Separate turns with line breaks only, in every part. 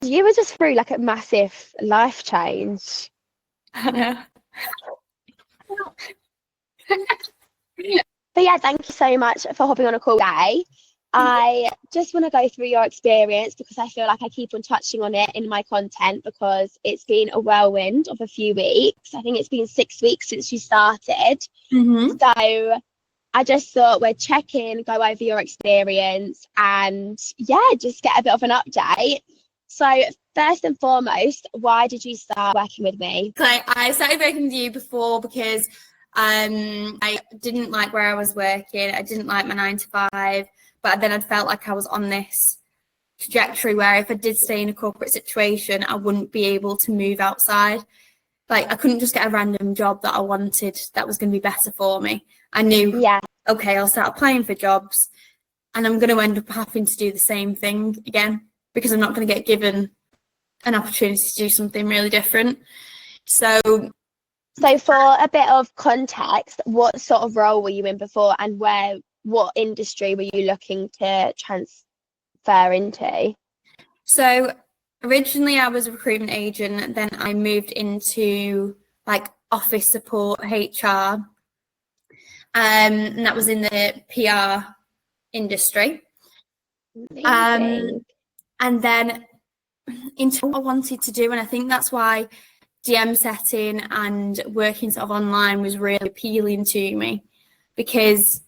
you were just through like a massive life change.
I know.
But yeah, thank you so much for hopping on a call today. I just want to go through your experience because I feel like I keep on touching on it in my content because it's been a whirlwind of a few weeks. I think it's been 6 weeks since you started.
Mm-hmm.
So I just thought we'd check in, go over your experience, and yeah, just get a bit of an update. So first and foremost, why did you start working with me?
So I started working with you before because I didn't like where I was working. I didn't like my 9 to 5, but then I felt like I was on this trajectory where if I did stay in a corporate situation, I wouldn't be able to move outside. Like I couldn't just get a random job that I wanted that was going to be better for me. I knew, okay, I'll start applying for jobs and I'm going to end up having to do the same thing again because I'm not going to get given an opportunity to do something really different. So
for a bit of context, what sort of role were you in before and what industry were you looking to transfer into?
So originally I was a recruitment agent, then I moved into like office support, HR, and that was in the PR industry. And then into what I wanted to do, and I think that's why DM setting and working sort of online was really appealing to me because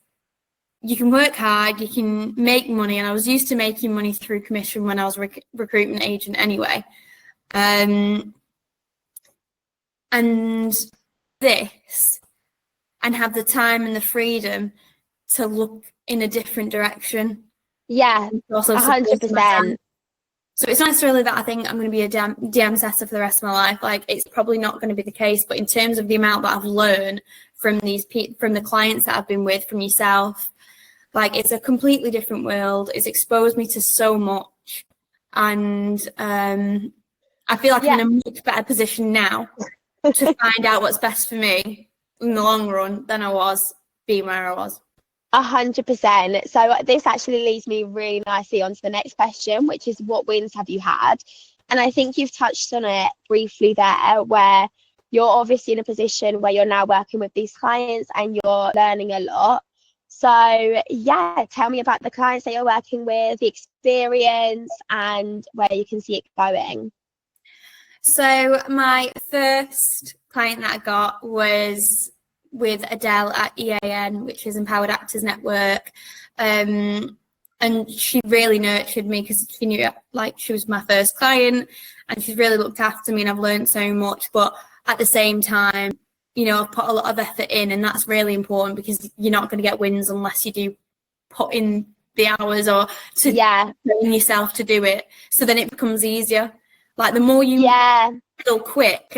you can work hard, you can make money, and I was used to making money through commission when I was a recruitment agent anyway. And this, and have the time and the freedom to look in a different direction.
Yeah, 100%.
So it's not necessarily that I think I'm going to be a DM setter for the rest of my life. Like it's probably not going to be the case. But in terms of the amount that I've learned from the clients that I've been with, from yourself, like it's a completely different world. It's exposed me to so much, and I feel like I'm in a much better position now to find out what's best for me in the long run than I was being where I was.
100%. So this actually leads me really nicely onto the next question, which is what wins have you had? And I think you've touched on it briefly there, where you're obviously in a position where you're now working with these clients and you're learning a lot. So yeah, tell me about the clients that you're working with, the experience, and where you can see it going.
So my first client that I got was with Adele at EAN, which is Empowered Actors Network. And she really nurtured me because she knew like she was my first client and she's really looked after me and I've learned so much. But at the same time, you know, I've put a lot of effort in and that's really important because you're not going to get wins unless you do put in the hours or to train yourself to do it. So then it becomes easier. Like the more you feel quick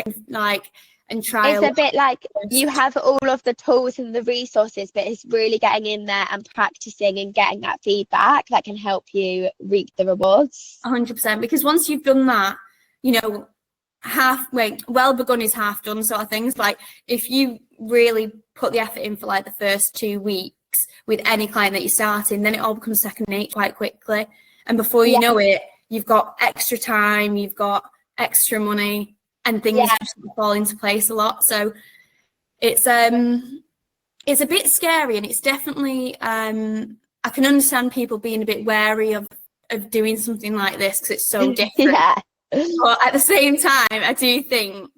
and try.
It's a bit like you have all of the tools and the resources, but it's really getting in there and practicing and getting that feedback that can help you reap the rewards.
100%. Because once you've done that, you know, well begun is half done sort of things. Like if you really put the effort in for like the first 2 weeks with any client that you're starting, then it all becomes second nature quite quickly. And before you know it, you've got extra time, you've got extra money, and things just fall into place a lot. So it's a bit scary, and it's definitely I can understand people being a bit wary of doing something like this because it's so different. But at the same time, I do think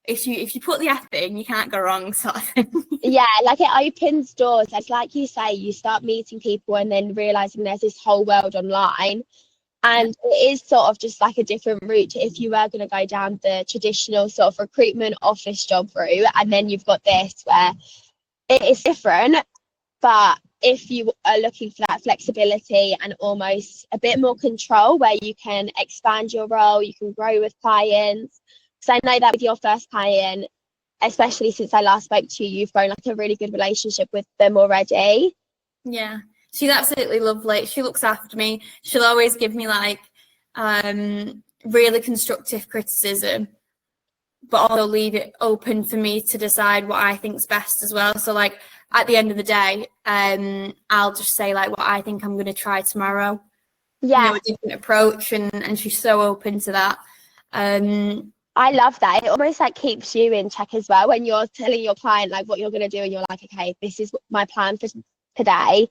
if you put the effort in, you can't go wrong, sort of thing.
Yeah, like it opens doors. It's like you say, you start meeting people and then realizing there's this whole world online. And it is sort of just like a different route to if you were going to go down the traditional sort of recruitment office job route. And then you've got this where it is different. But if you are looking for that flexibility and almost a bit more control where you can expand your role, you can grow with clients. So I know that with your first client, especially since I last spoke to you, you've grown like a really good relationship with them already.
Yeah. She's absolutely lovely. She looks after me. She'll always give me like really constructive criticism, but also leave it open for me to decide what I think's best as well. So like at the end of the day, I'll just say like what I think I'm going to try tomorrow.
Yeah,
a different approach, and she's so open to that.
I love that. It almost like keeps you in check as well when you're telling your client like what you're going to do and you're like, okay, this is my plan for today.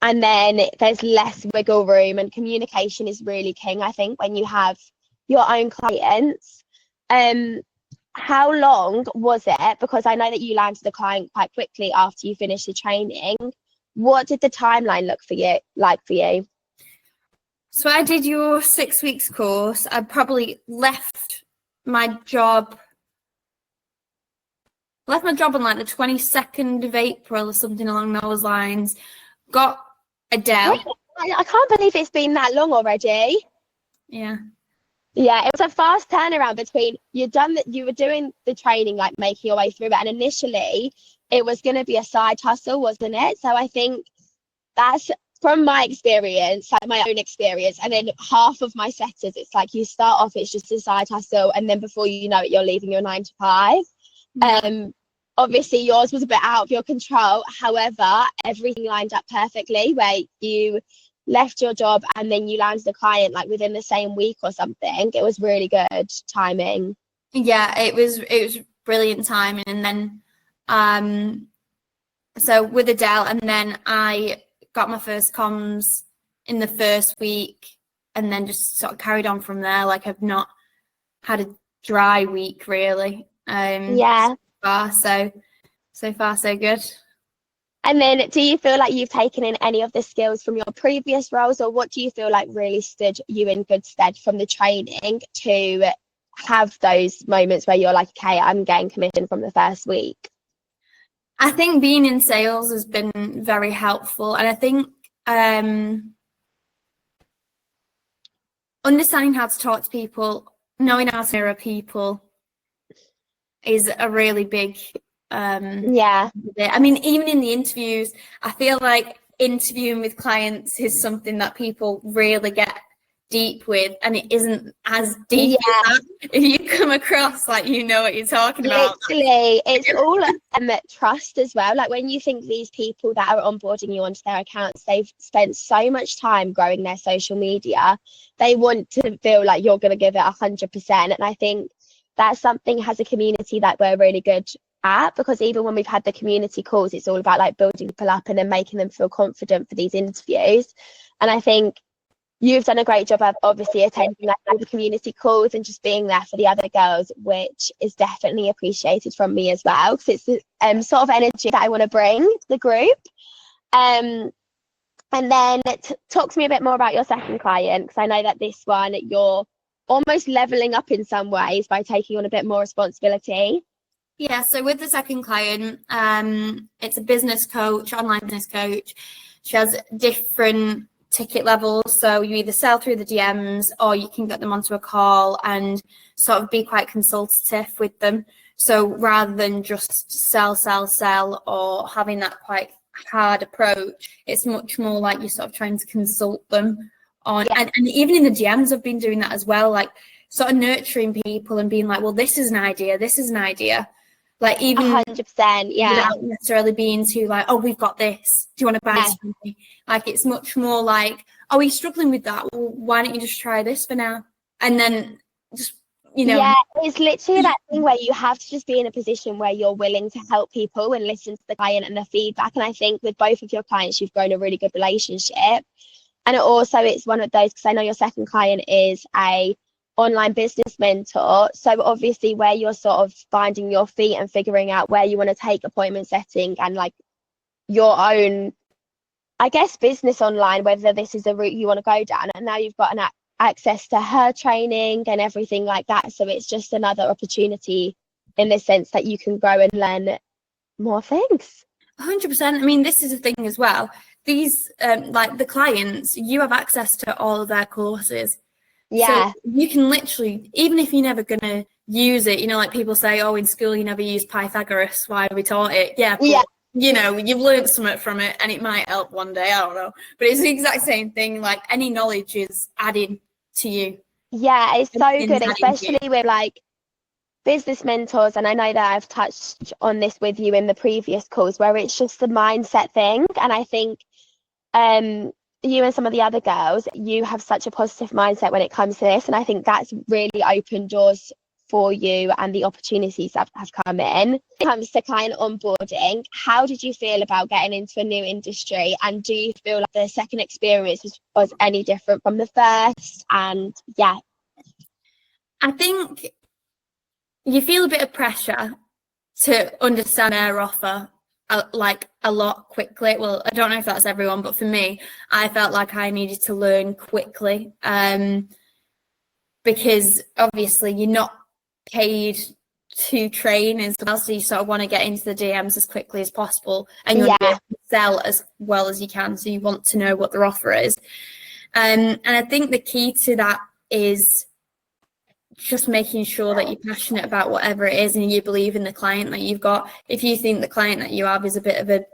And then there's less wiggle room, and communication is really king, I think, when you have your own clients. How long was it? Because I know that you landed the client quite quickly after you finished the training. What did the timeline look for you like for you?
So I did your 6 weeks course. I probably left my job on like the 22nd of April or something along those lines. Got Adele.
I can't believe it's been that long already.
Yeah.
Yeah, it was a fast turnaround between you were doing the training, like making your way through it, and initially it was going to be a side hustle, wasn't it? So I think that's from my experience, like my own experience, and then half of my setters, it's like you start off, it's just a side hustle, and then before you know it, you're leaving your 9 to 5.
Yeah.
Obviously yours was a bit out of your control. However, everything lined up perfectly where you left your job and then you landed a client like within the same week or something. It was really good timing.
Yeah, it was brilliant timing. And then so with Adele, and then I got my first comms in the first week, and then just sort of carried on from there. Like I've not had a dry week really.
Yeah.
So far so good.
And then do you feel like you've taken in any of the skills from your previous roles, or what do you feel like really stood you in good stead from the training to have those moments where you're like, okay, I'm getting commission from the first week?
I think being in sales has been very helpful, and I think understanding how to talk to people, knowing how to mirror people is a really big
Yeah.
I mean, even in the interviews, I feel like interviewing with clients is something that people really get deep with, and it isn't as deep as that. If you come across like you know what you're talking about.
Literally, it's all trust as well. Like when you think these people that are onboarding you onto their accounts, they've spent so much time growing their social media. They want to feel like you're going to give it 100%. And I think that's something as a community that we're really good at, because even when we've had the community calls, it's all about like building people up and then making them feel confident for these interviews. And I think you've done a great job of obviously attending like all the community calls and just being there for the other girls, which is definitely appreciated from me as well, because it's the sort of energy that I want to bring to the group. And then talk to me a bit more about your second client, because I know that this one you're almost leveling up in some ways by taking on a bit more responsibility.
Yeah, so with the second client, it's a business coach, online business coach. She has different ticket levels, so you either sell through the DMs or you can get them onto a call and sort of be quite consultative with them. So rather than just sell or having that quite hard approach, it's much more like you're sort of trying to consult them on. And even in the DMs, I've been doing that as well, like sort of nurturing people and being like, well, this is an idea. Like even
100%, yeah.
Without necessarily being too like, oh, we've got this. Do you want to buy something? Like it's much more like, oh, are you struggling with that? Well, why don't you just try this for now? And then just,
Yeah, it's literally that thing where you have to just be in a position where you're willing to help people and listen to the client and the feedback. And I think with both of your clients, you've grown a really good relationship. And it's one of those, because I know your second client is a online business mentor, so obviously where you're sort of finding your feet and figuring out where you want to take appointment setting and like your own, I guess, business online, whether this is a route you want to go down. And now you've got access to her training and everything like that, so it's just another opportunity in the sense that you can grow and learn more things.
100%. I mean, this is the thing as well, these like the clients, you have access to all of their courses. So you can literally, even if you're never going to use it, like people say, oh, in school you never used Pythagoras, why have we taught it? But, you've learned something from it and it might help one day, I don't know. But it's the exact same thing, like any knowledge is adding to you.
Yeah, it's so good, especially with like business mentors. And I know that I've touched on this with you in the previous calls, where it's just the mindset thing. And I think you and some of the other girls, you have such a positive mindset when it comes to this, and I think that's really opened doors for you and the opportunities that have come in. When it comes to client onboarding, how did you feel about getting into a new industry, and do you feel like the second experience was any different from the first? And yeah,
I think you feel a bit of pressure to understand their offer like a lot quickly. Well, I don't know if that's everyone, but for me, I felt like I needed to learn quickly, because obviously you're not paid to train as well, so you sort of want to get into the DMs as quickly as possible, and you want to be able to sell as well as you can, so you want to know what their offer is. And I think the key to that is just making sure that you're passionate about whatever it is and you believe in the client that you've got. If you think the client that you have is a bit of a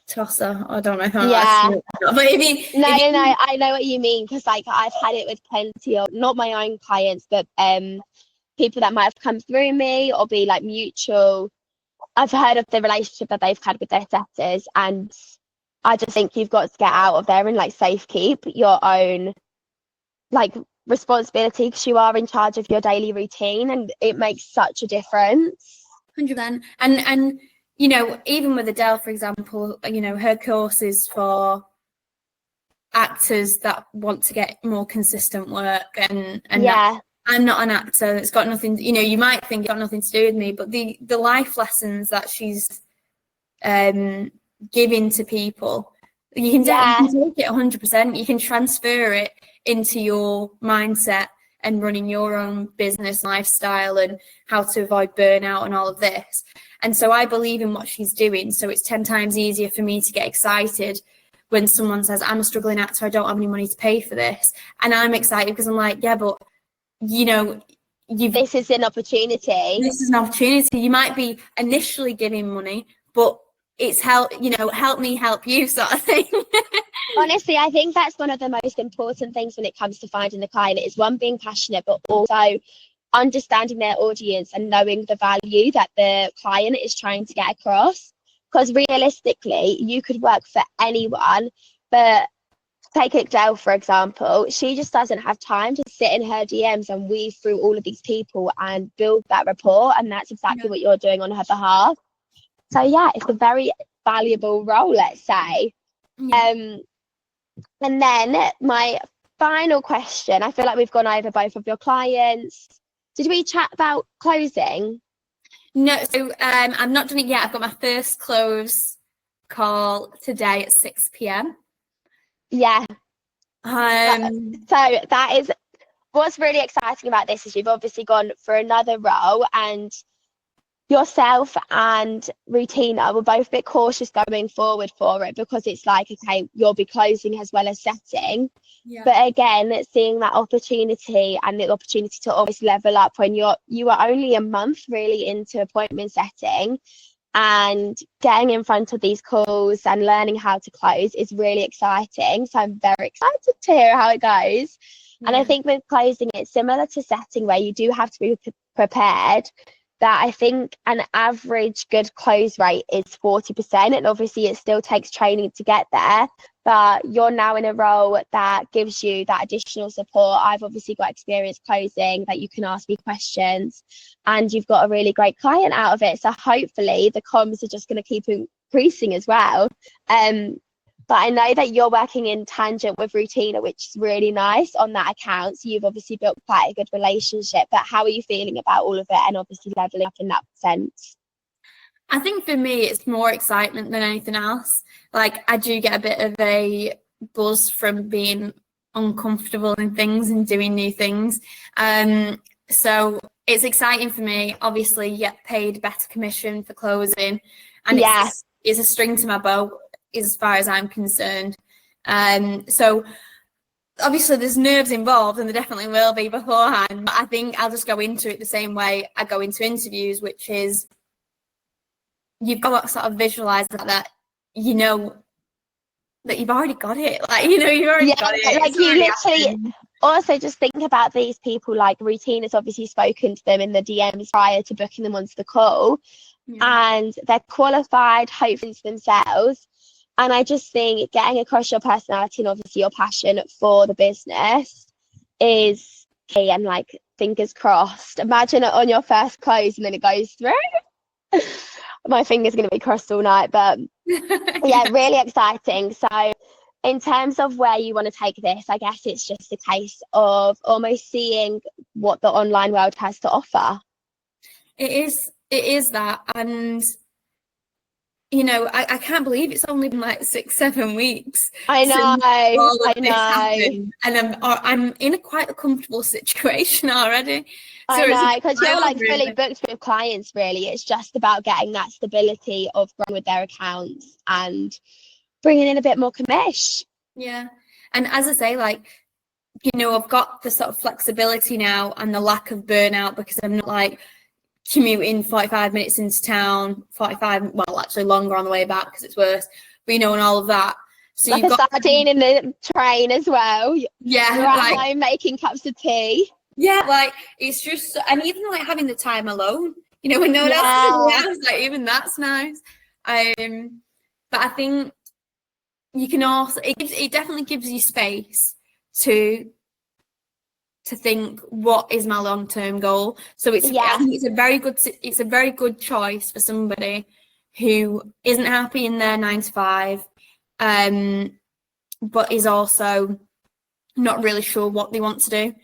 tosser, I don't know if I'm but
I know what you mean, because like I've had it with plenty of, not my own clients, but people that might have come through me or be like mutual. I've heard of the relationship that they've had with their setters, and I just think you've got to get out of there and like safe keep your own like responsibility, because you are in charge of your daily routine, and it makes such a difference.
100%. And you know, even with Adele, for example, you know, her course is for actors that want to get more consistent work, and I'm not an actor. It's got nothing, you know, you might think it's got nothing to do with me, but the life lessons that she's giving to people, you can take it 100%. You can transfer it into your mindset and running your own business lifestyle and how to avoid burnout and all of this. And so I believe in what she's doing. So it's 10 times easier for me to get excited when someone says, I'm a struggling actor, I don't have any money to pay for this. And I'm excited because I'm like, yeah, but you know,
this is an opportunity.
This is an opportunity. You might be initially giving money, but it's help me help you sort of thing.
Honestly, I think that's one of the most important things when it comes to finding the client, is one, being passionate, but also understanding their audience and knowing the value that the client is trying to get across. Because realistically, you could work for anyone, but take Adele, for example, she just doesn't have time to sit in her DMs and weave through all of these people and build that rapport. And that's exactly what you're doing on her behalf. So yeah, it's a very valuable role, let's say. And then my final question, I feel like we've gone over both of your clients. Did we chat about closing?
No, so I've not done it yet. I've got my first close call today at 6 p.m.
Yeah.
So
that is what's really exciting about this, is you've obviously gone for another role, and yourself and Rutina were both a bit cautious going forward for it, because it's like, okay, you'll be closing as well as setting. But again, seeing that opportunity and the opportunity to almost level up when you are only a month really into appointment setting, and getting in front of these calls and learning how to close is really exciting. So I'm very excited to hear how it goes. And I think with closing, it's similar to setting, where you do have to be prepared. That I think an average good close rate is 40%, and obviously it still takes training to get there, but you're now in a role that gives you that additional support. I've obviously got experience closing, that you can ask me questions, and you've got a really great client out of it. So hopefully the comms are just going to keep increasing as well. But I know that you're working in tangent with Rutina, which is really nice on that account. So you've obviously built quite a good relationship. But how are you feeling about all of it, and obviously leveling up in that sense?
I think for me, it's more excitement than anything else. Like, I do get a bit of a buzz from being uncomfortable in things and doing new things. So it's exciting for me. Obviously, you get paid better commission for closing. And it's a string to my bow, as far as I'm concerned. So obviously there's nerves involved, and there definitely will be beforehand, but I think I'll just go into it the same way I go into interviews, which is you've got to sort of visualize that you know that you've already got it. Like, you know, you've already got it.
Like, you literally also just think about these people, like Rutina's obviously spoken to them in the DMs prior to booking them onto the call, and they're qualified, hopefully to themselves. And I just think getting across your personality and obviously your passion for the business is key. And like, fingers crossed. Imagine it on your first close and then it goes through. My finger's going to be crossed all night, but yeah, really exciting. So in terms of where you want to take this, I guess it's just a case of almost seeing what the online world has to offer.
It is that. And you know, I can't believe it's only been like 6-7 weeks.
I know,
all of
I
this
know.
happened, and I'm in quite a comfortable situation already.
I know, because you're like
really
fully booked with clients, really. It's just about getting that stability of growing with their accounts and bringing in a bit more commish.
Yeah. And as I say, like, you know, I've got the sort of flexibility now and the lack of burnout because I'm not like commuting 45 minutes into town, 45, well, actually longer on the way back because it's worse, but you know, and all of that. So
Like
you've
a
got
sardine in the train as well.
yeah,
You're at
like,
home making cups of tea.
yeah, like it's just, and even like having the time alone, you know, when no one else is in the house, like even that's nice. But I think you can also, it definitely gives you space to think what is my long-term goal. So I think it's a very good choice for somebody who isn't happy in their 9 to 5, but is also not really sure what they want to do.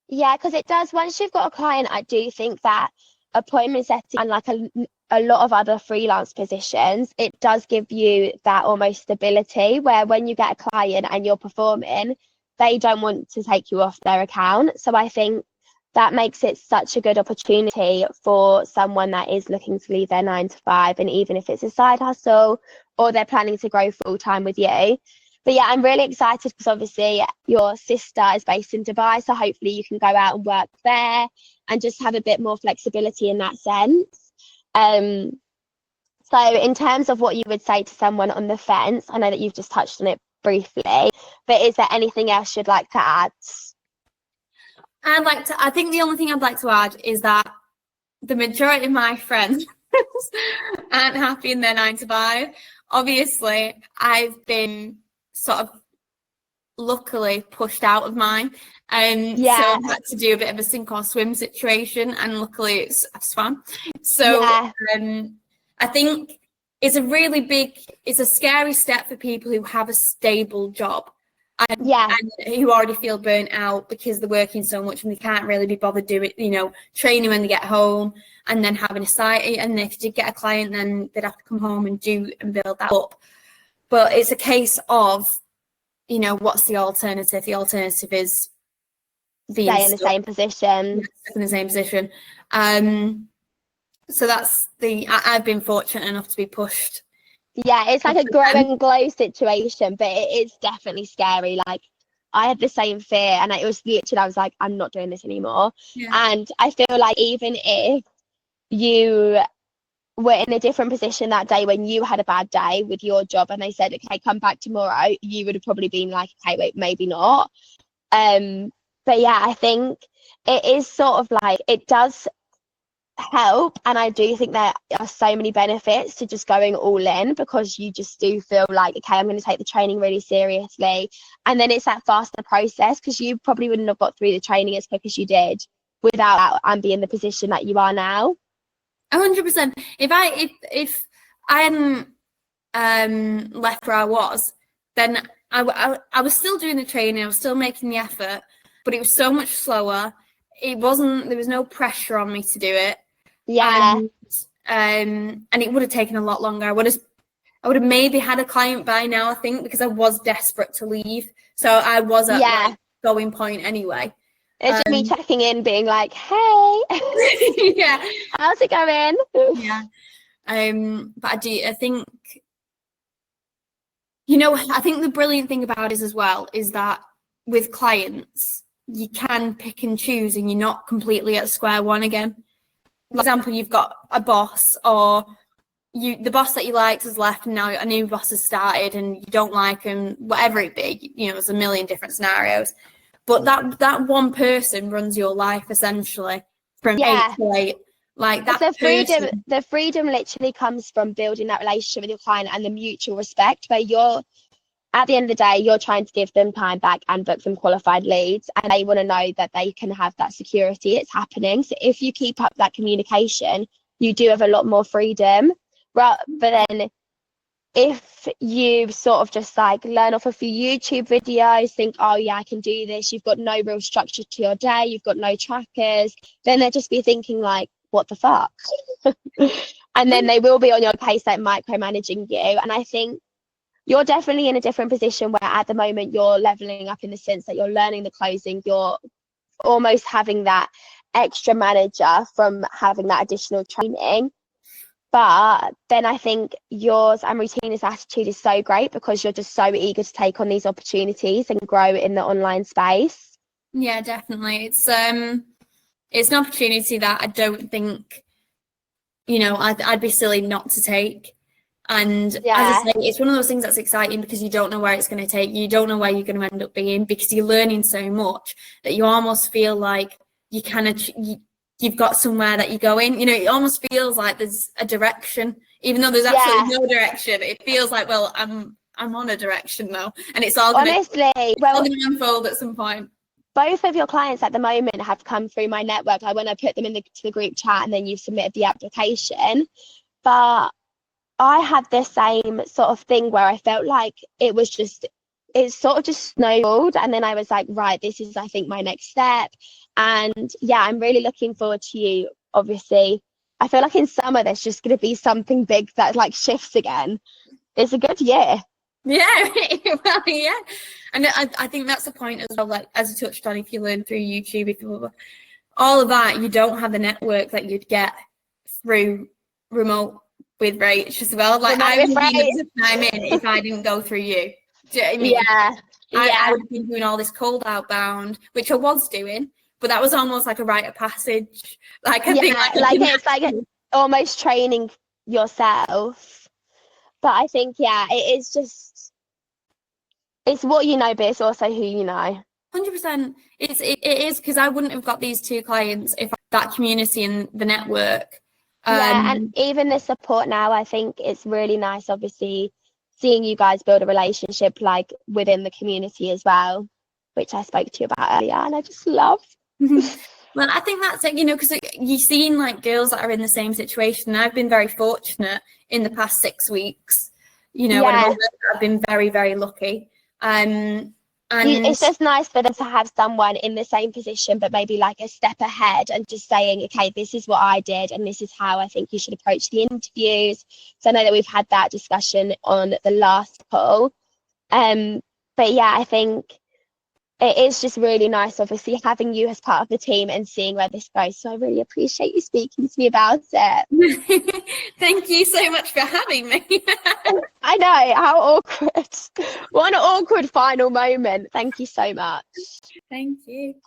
Yeah, because it does, once you've got a client, I do think that appointment setting and like a lot of other freelance positions, it does give you that almost stability where when you get a client and you're performing, they don't want to take you off their account. So I think that makes it such a good opportunity for someone that is looking to leave their 9 to 5, and even if it's a side hustle or they're planning to grow full time with you. But yeah, I'm really excited because obviously your sister is based in Dubai, so hopefully you can go out and work there and just have a bit more flexibility in that sense. So in terms of what you would say to someone on the fence, I know that you've just touched on it briefly, but is there anything else you'd like to add?
I think the only thing I'd like to add is that the majority of my friends aren't happy in their 9 to 5. Obviously, I've been sort of luckily pushed out of mine. So I've had to do a bit of a sink or swim situation, and luckily it's swam. So I think it's a scary step for people who have a stable job and who already feel burnt out because they're working so much and they can't really be bothered doing, you know, training when they get home and then having a site. And if you get a client, then they'd have to come home and build that up. But it's a case of, you know, what's the alternative? The alternative is being
stay in the same position.
In the same position. So that's I've been fortunate enough to be pushed.
Yeah, it's like a grow and glow situation, but it is definitely scary. Like, I had the same fear, and it was literally, I was like, I'm not doing this anymore. Yeah. And I feel like even if you were in a different position that day when you had a bad day with your job and they said, okay, come back tomorrow, you would have probably been like, okay, wait, maybe not. But yeah, I think it is sort of like, it does help, and I do think there are so many benefits to just going all in, because you just do feel like, okay, I'm going to take the training really seriously, and then it's that faster process, because you probably wouldn't have got through the training as quick as you did without that and be in the position that you are now.
100%. If I hadn't left where I was, then I was still doing the training, I was still making the effort, but it was so much slower. There was no pressure on me to do it.
Yeah.
And it would have taken a lot longer. I would have maybe had a client by now, I think, because I was desperate to leave. So I was at like going point anyway.
It's just me checking in, being like, hey,
yeah,
how's it going?
Yeah. But I think, you know, I think the brilliant thing about it as well is that with clients, you can pick and choose and you're not completely at square one again. For example, you've got a boss, or the boss that you liked has left and now a new boss has started and you don't like him, whatever it be, you know, there's a million different scenarios. But that one person runs your life essentially from 8 to 8. Like that
The freedom literally comes from building that relationship with your client and the mutual respect where you're, at the end of the day, you're trying to give them time back and book them qualified leads, and they want to know that they can have that security. It's happening. So if you keep up that communication, you do have a lot more freedom. But then if you sort of just like learn off a few YouTube videos, think, oh yeah, I can do this, you've got no real structure to your day, you've got no trackers, then they'll just be thinking like, what the fuck? And then they will be on your case, like micromanaging you. And I think you're definitely in a different position where at the moment you're leveling up in the sense that you're learning the closing, you're almost having that extra manager from having that additional training. But then I think yours and Routina's attitude is so great because you're just so eager to take on these opportunities and grow in the online space.
Yeah, definitely. It's an opportunity that I don't think, I'd be silly not to take. And as I say, it's one of those things that's exciting because you don't know where it's going to take you. You don't know where you're going to end up being because you're learning so much that you almost feel like you kind of you've got somewhere that you're going. It almost feels like there's a direction, even though there's absolutely no direction. It feels like, well, I'm on a direction now, and it's all going to unfold at some point.
Both of your clients at the moment have come through my network. Like when I put them into the group chat, and then you've submitted the application, but I had the same sort of thing where I felt like it sort of just snowballed. And then I was like, right, this is, I think, my next step. And yeah, I'm really looking forward to you. Obviously, I feel like in summer, there's just going to be something big that like shifts again. It's a good year.
Yeah, well, yeah. And I think that's the point as well. Like, as I touched on, if you learn through YouTube, all of that, you don't have the network that you'd get through remote with Rach as well. Like I wouldn't be time in if I didn't go through you. Do you know what I mean? I would have been doing all this cold outbound, which I was doing, but that was almost like a rite of passage. Like I think
it's like almost training yourself. But I think it is just, it's what you know, but it's also who you know.
100%. It is, because I wouldn't have got these two clients if that community and the network.
And even the support now, I think it's really nice, obviously, seeing you guys build a relationship like within the community as well, which I spoke to you about earlier, and I just love.
Well, I think that's it, because you've seen like girls that are in the same situation. I've been very fortunate in the past 6 weeks, I've been very, very lucky. And
it's just nice for them to have someone in the same position, but maybe like a step ahead and just saying, okay, this is what I did and this is how I think you should approach the interviews. So I know that we've had that discussion on the last call. But yeah, I think it is just really nice, obviously, having you as part of the team and seeing where this goes. So I really appreciate you speaking to me about it.
Thank you so much for having me.
I know, how awkward. What an awkward final moment. Thank you so much.
Thank you.